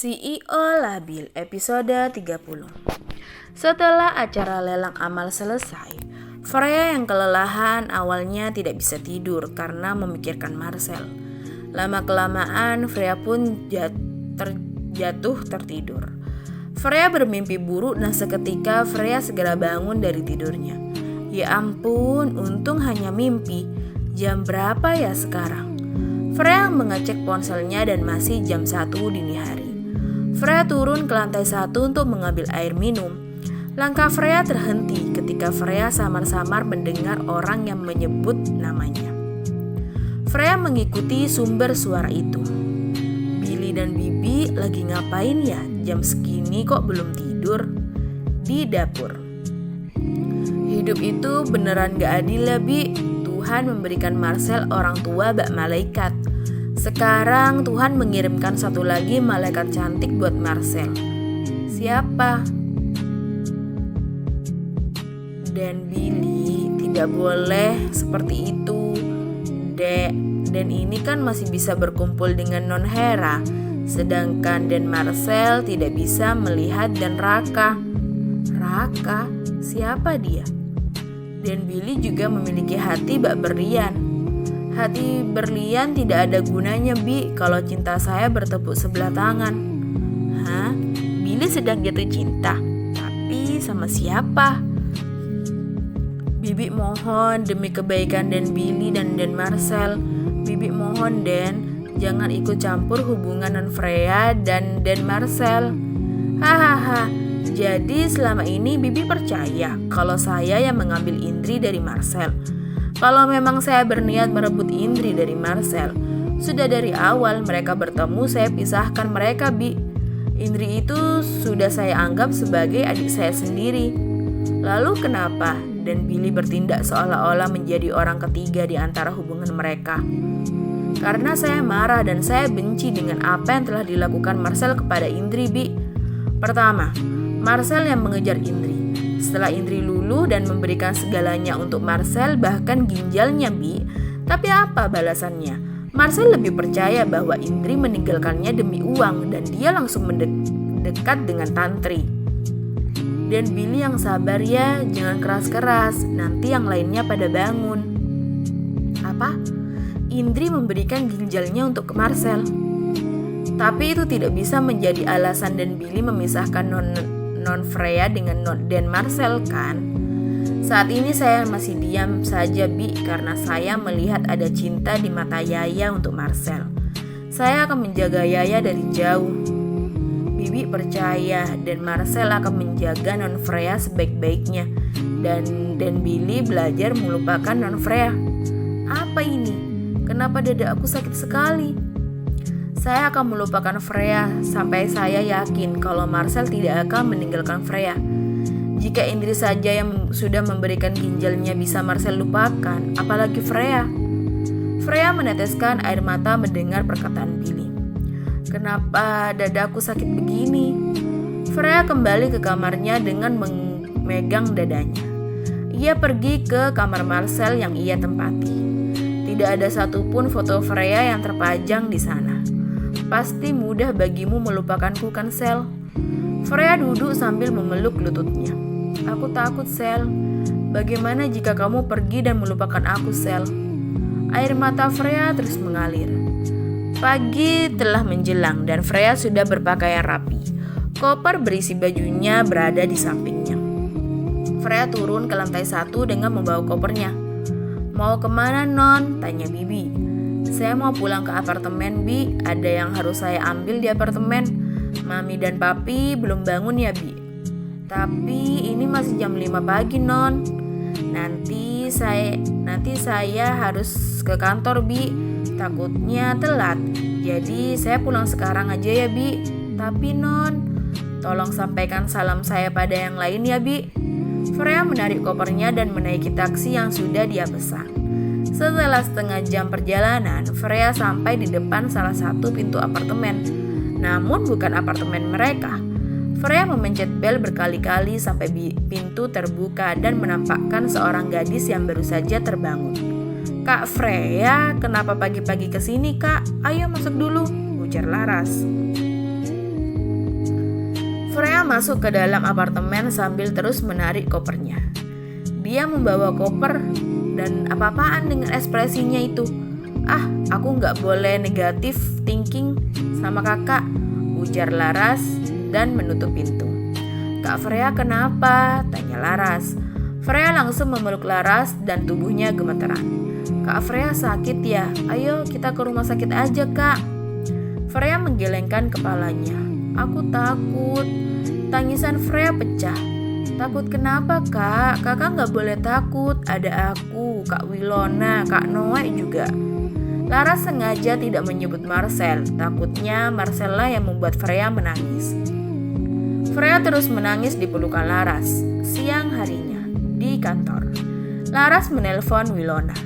CEO Labil episode 30. Setelah acara lelang amal selesai, Freya yang kelelahan awalnya tidak bisa tidur karena memikirkan Marcel. Lama-kelamaan Freya pun jatuh tertidur. Freya bermimpi buruk dan seketika Freya segera bangun dari tidurnya. Ya ampun, untung hanya mimpi. Jam berapa ya sekarang? Freya mengecek ponselnya dan masih jam 1 dini hari. Freya turun ke lantai 1 untuk mengambil air minum. Langkah Freya terhenti ketika Freya samar-samar mendengar orang yang menyebut namanya. Freya mengikuti sumber suara itu. Billy dan Bibi lagi ngapain ya? Jam segini kok belum tidur? Di dapur. Hidup itu beneran gak adil ya, Bi. Tuhan memberikan Marcel orang tua bak malaikat. Sekarang Tuhan mengirimkan satu lagi malaikat cantik buat Marcel. Siapa? Dan Billy, tidak boleh seperti itu, Dek. Dan ini kan masih bisa berkumpul dengan Non Hera, sedangkan Dan Marcel tidak bisa melihat Dan Raka. Raka? Siapa dia? Dan Billy juga memiliki hati bak berlian. Hati berlian tidak ada gunanya, Bi, kalau cinta saya bertepuk sebelah tangan. Hah? Billy sedang jatuh cinta? Tapi sama siapa? Bibi mohon demi kebaikan Dan Billy dan Marcel. Bibi mohon Dan, jangan ikut campur hubungan Non Freya dan Marcel. Hahaha. Jadi selama ini Bibi percaya kalau saya yang mengambil Indri dari Marcel. Kalau memang saya berniat merebut Indri dari Marcel, sudah dari awal mereka bertemu saya pisahkan mereka, Bi. Indri itu sudah saya anggap sebagai adik saya sendiri. Lalu kenapa Dan Billy bertindak seolah-olah menjadi orang ketiga di antara hubungan mereka? Karena saya marah dan saya benci dengan apa yang telah dilakukan Marcel kepada Indri, Bi. Pertama, Marcel yang mengejar Indri. Setelah Indri luluh dan memberikan segalanya untuk Marcel, bahkan ginjalnya, Bi. Tapi apa balasannya? Marcel lebih percaya bahwa Indri meninggalkannya demi uang dan dia langsung mendekat dengan Tantri. Dan Billy yang sabar ya, jangan keras-keras, nanti yang lainnya pada bangun. Apa? Indri memberikan ginjalnya untuk Marcel. Tapi itu tidak bisa menjadi alasan Dan Billy memisahkan Non Freya dengan Dan Marcel kan? Saat ini saya masih diam saja, Bi, karena saya melihat ada cinta di mata Yaya untuk Marcel. Saya akan menjaga Yaya dari jauh. Bibi percaya Dan Marcel akan menjaga Non Freya sebaik-baiknya. Dan Billy belajar melupakan Non Freya. Apa ini? Kenapa dada aku sakit sekali? Saya akan melupakan Freya sampai saya yakin kalau Marcel tidak akan meninggalkan Freya. Jika Indri saja yang sudah memberikan ginjalnya bisa Marcel lupakan, apalagi Freya. Freya meneteskan air mata mendengar perkataan Billy. Kenapa dadaku sakit begini? Freya kembali ke kamarnya dengan memegang dadanya. Ia pergi ke kamar Marcel yang ia tempati. Tidak ada satupun foto Freya yang terpajang di sana. Pasti mudah bagimu melupakanku kan, Sel? Freya duduk sambil memeluk lututnya. Aku takut, Sel. Bagaimana jika kamu pergi dan melupakan aku, Sel? Air mata Freya terus mengalir. Pagi telah menjelang dan Freya sudah berpakaian rapi. Koper berisi bajunya berada di sampingnya. Freya turun ke lantai 1 dengan membawa kopernya. Mau kemana, Non? Tanya Bibi. Saya mau pulang ke apartemen, Bi. Ada yang harus saya ambil di apartemen. Mami dan Papi belum bangun ya, Bi. Tapi ini masih jam 5 pagi, Non. Nanti saya harus ke kantor, Bi. Takutnya telat. Jadi saya pulang sekarang aja ya, Bi. Tapi Non, tolong sampaikan salam saya pada yang lain ya, Bi. Freya menarik kopernya dan menaiki taksi yang sudah dia pesan. Setelah setengah jam perjalanan, Freya sampai di depan salah satu pintu apartemen. Namun bukan apartemen mereka. Freya memencet bel berkali-kali sampai pintu terbuka dan menampakkan seorang gadis yang baru saja terbangun. Kak Freya, kenapa pagi-pagi kesini, Kak? Ayo masuk dulu, ujar Laras. Freya masuk ke dalam apartemen sambil terus menarik kopernya. Dia membawa koper dan apa-apaan dengan ekspresinya itu. "Ah, aku nggak boleh negatif thinking sama kakak," ujar Laras dan menutup pintu. "Kak Freya kenapa?" tanya Laras. Freya langsung memeluk Laras dan tubuhnya gemeteran. "Kak Freya sakit ya? Ayo kita ke rumah sakit aja, Kak." Freya menggelengkan kepalanya. "Aku takut." Tangisan Freya pecah. "Takut kenapa, Kak? Kakak nggak boleh takut. Ada aku, Kak Wilona, Kak Noe juga." Laras sengaja tidak menyebut Marcel. Takutnya Marcel lah yang membuat Freya menangis. Freya terus menangis di pelukan Laras. Siang harinya, di kantor, Laras menelpon Wilona.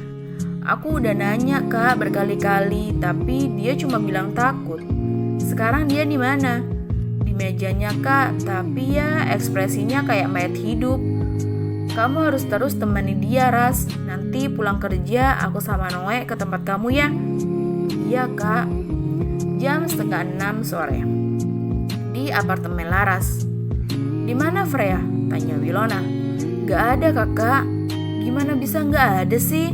"Aku udah nanya, Kak, berkali-kali, tapi dia cuma bilang takut. Sekarang dia di mana?" "Di mejanya, Kak, tapi ya ekspresinya kayak mayat hidup." "Kamu harus terus temani dia, Ras. Nanti pulang kerja aku sama Noe ke tempat kamu ya." "Iya, Kak." Jam 5:30 sore. Di apartemen Laras. "Di mana Freya?" tanya Wilona. "Gak ada, Kakak." "Gimana bisa gak ada sih?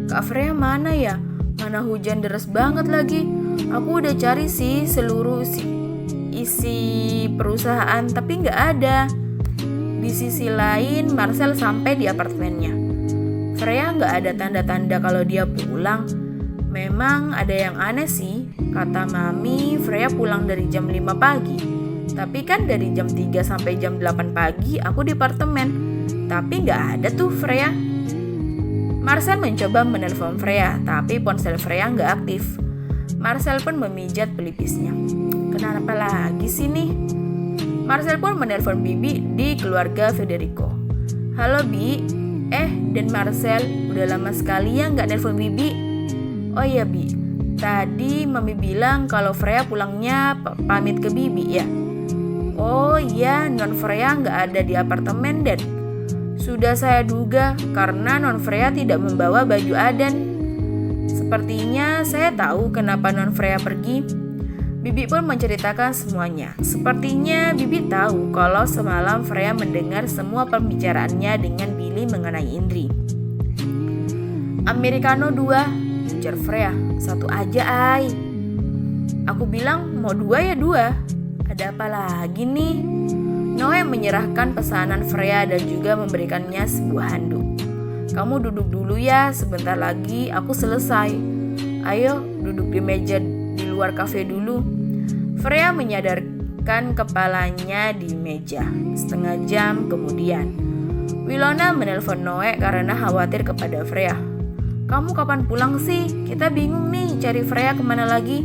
Kak Freya mana ya? Mana hujan deras banget lagi. Aku udah cari sih seluruh isi perusahaan tapi gak ada." Di sisi lain, Marcel sampai di apartemennya. Freya nggak ada tanda-tanda kalau dia pulang. Memang ada yang aneh sih. Kata Mami, Freya pulang dari jam 5 pagi. Tapi kan dari jam 3 sampai jam 8 pagi aku di apartemen. Tapi nggak ada tuh Freya. Marcel mencoba menelpon Freya, tapi ponsel Freya nggak aktif. Marcel pun memijat pelipisnya. "Kenapa lagi sih nih?" Marcel pun menelpon Bibi di keluarga Federico. "Halo Bi, dan Marcel, udah lama sekali ya nggak nelpon Bibi." "Oh iya Bi, tadi Mami bilang kalau Freya pulangnya pamit ke Bibi ya." "Oh iya, Non Freya nggak ada di apartemen dan sudah saya duga karena Non Freya tidak membawa baju adan. Sepertinya saya tahu kenapa Non Freya pergi." Bibi pun menceritakan semuanya. Sepertinya Bibi tahu kalau semalam Freya mendengar semua pembicaraannya dengan Billy mengenai Indri. "Americano 2, ujar Freya. "1 aja, Ai." "Aku bilang mau 2 ya 2. Ada apa lagi nih?" Noe menyerahkan pesanan Freya dan juga memberikannya sebuah handuk. "Kamu duduk dulu ya, sebentar lagi aku selesai. Ayo duduk di meja di luar kafe dulu." Freya menyadarkan kepalanya di meja. Setengah jam kemudian, Wilona menelpon Noe karena khawatir kepada Freya. "Kamu kapan pulang sih? Kita bingung nih cari Freya kemana lagi."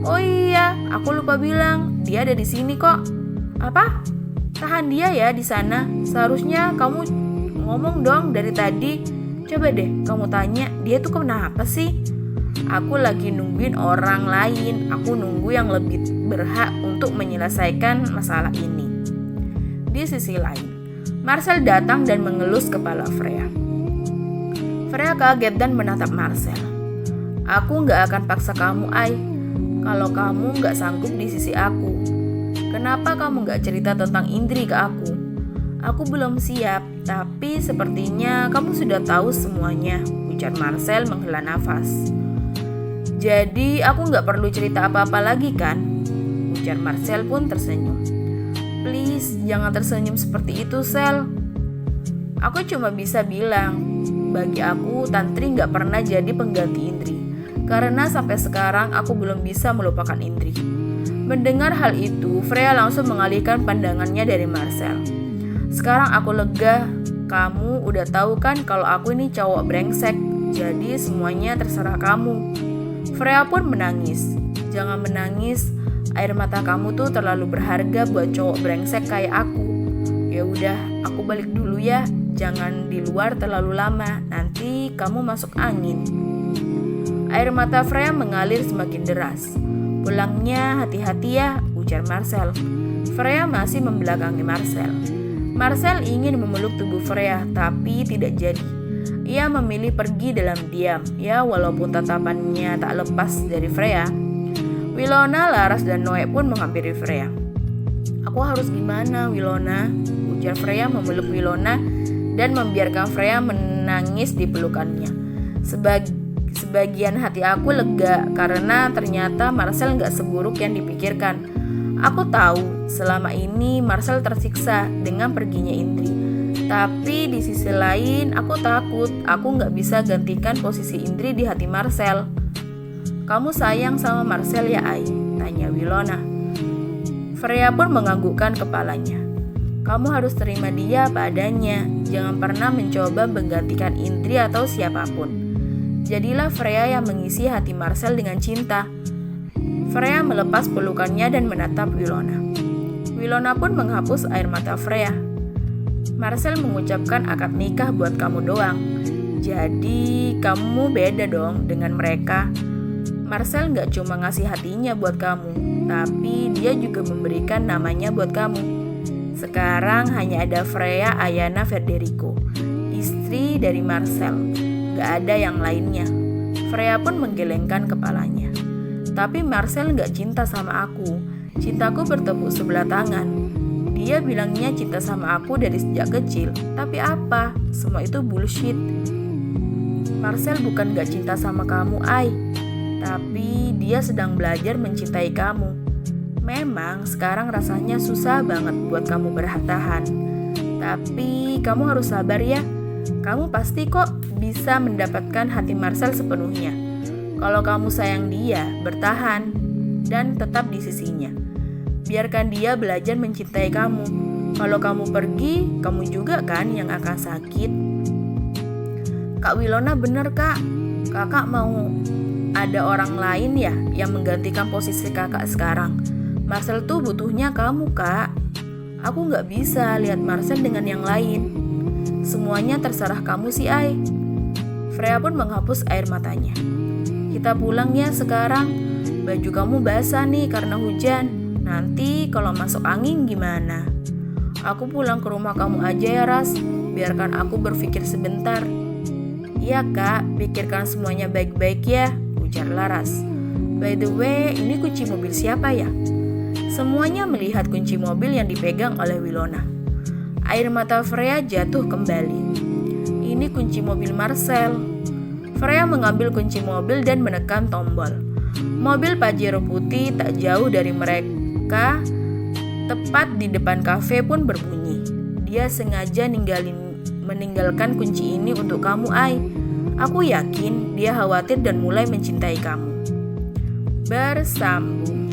"Oh iya, aku lupa bilang, dia ada di sini kok." "Apa? Tahan dia ya di sana. Seharusnya kamu ngomong dong dari tadi. Coba deh kamu tanya, dia tuh kenapa sih?" "Aku lagi nungguin orang lain. Aku nunggu yang lebih berhak untuk menyelesaikan masalah ini." Di sisi lain, Marcel datang dan mengelus kepala Freya. Freya kaget dan menatap Marcel. "Aku gak akan paksa kamu, Ai. Kalau kamu gak sanggup di sisi aku. Kenapa kamu gak cerita tentang Indri ke aku?" "Aku belum siap, tapi sepertinya kamu sudah tahu semuanya," ujar Marcel menghela nafas. "Jadi aku gak perlu cerita apa-apa lagi kan?" ujar Marcel pun tersenyum. "Please, jangan tersenyum seperti itu, Sel. Aku cuma bisa bilang, bagi aku Tantri gak pernah jadi pengganti Indri. Karena sampai sekarang aku belum bisa melupakan Indri." Mendengar hal itu, Freya langsung mengalihkan pandangannya dari Marcel. "Sekarang aku lega. Kamu udah tahu kan kalau aku ini cowok brengsek. Jadi semuanya terserah kamu." Freya pun menangis. "Jangan menangis. Air mata kamu tuh terlalu berharga buat cowok brengsek kayak aku. Ya udah, aku balik dulu ya. Jangan di luar terlalu lama. Nanti kamu masuk angin." Air mata Freya mengalir semakin deras. "Pulangnya hati-hati ya," ujar Marcel. Freya masih membelakangi Marcel. Marcel ingin memeluk tubuh Freya, tapi tidak jadi. Ia memilih pergi dalam diam, ya walaupun tatapannya tak lepas dari Freya. Wilona, Laras, dan Noe pun menghampiri Freya. Aku harus gimana, Wilona? Ujar Freya memeluk Wilona dan membiarkan Freya menangis di pelukannya. Sebagian hati aku lega karena ternyata Marcel gak seburuk yang dipikirkan. Aku tahu selama ini Marcel tersiksa dengan perginya Indri. Tapi di sisi lain aku takut aku gak bisa gantikan posisi Indri di hati Marcel. Kamu sayang sama Marcel ya, Ai? Tanya Wilona. Freya pun menganggukkan kepalanya. Kamu harus terima dia apa adanya. Jangan pernah mencoba menggantikan Indri atau siapapun. Jadilah Freya yang mengisi hati Marcel dengan cinta. Freya melepas pelukannya dan menatap Wilona. Wilona pun menghapus air mata Freya. Marcel mengucapkan akad nikah buat kamu doang. Jadi kamu beda dong dengan mereka. Marcel gak cuma ngasih hatinya buat kamu, tapi dia juga memberikan namanya buat kamu. Sekarang hanya ada Freya Ayana Federico, istri dari Marcel. Gak ada yang lainnya. Freya pun menggelengkan kepalanya. Tapi Marcel gak cinta sama aku. Cintaku bertepuk sebelah tangan. Dia bilangnya cinta sama aku dari sejak kecil. Tapi apa? Semua itu bullshit. Marcel bukan gak cinta sama kamu, Ai. Tapi dia sedang belajar mencintai kamu. Memang sekarang rasanya susah banget buat kamu bertahan. Tapi kamu harus sabar ya. Kamu pasti kok bisa mendapatkan hati Marcel sepenuhnya. Kalau kamu sayang dia, bertahan dan tetap di sisinya. Biarkan dia belajar mencintai kamu. Kalau kamu pergi, kamu juga kan yang akan sakit. Kak Wilona bener, Kak. Kakak mau ada orang lain ya yang menggantikan posisi kakak sekarang. Marcel tuh butuhnya kamu, Kak. Aku gak bisa lihat Marcel dengan yang lain. Semuanya terserah kamu sih, Ai. Freya pun menghapus air matanya. Kita pulang ya sekarang. Baju kamu basah nih karena hujan. Nanti kalau masuk angin gimana? Aku pulang ke rumah kamu aja ya, Ras. Biarkan aku berpikir sebentar. Iya, Kak. Pikirkan semuanya baik-baik ya, ujar Laras. By the way, ini kunci mobil siapa ya? Semuanya melihat kunci mobil yang dipegang oleh Wilona. Air mata Freya jatuh kembali. Ini kunci mobil Marcel. Freya mengambil kunci mobil dan menekan tombol. Mobil Pajero putih tak jauh dari mereka, tepat di depan kafe pun berbunyi. Dia sengaja meninggalkan kunci ini untuk kamu, Ai. Aku yakin dia khawatir dan mulai mencintai kamu. Bersambung.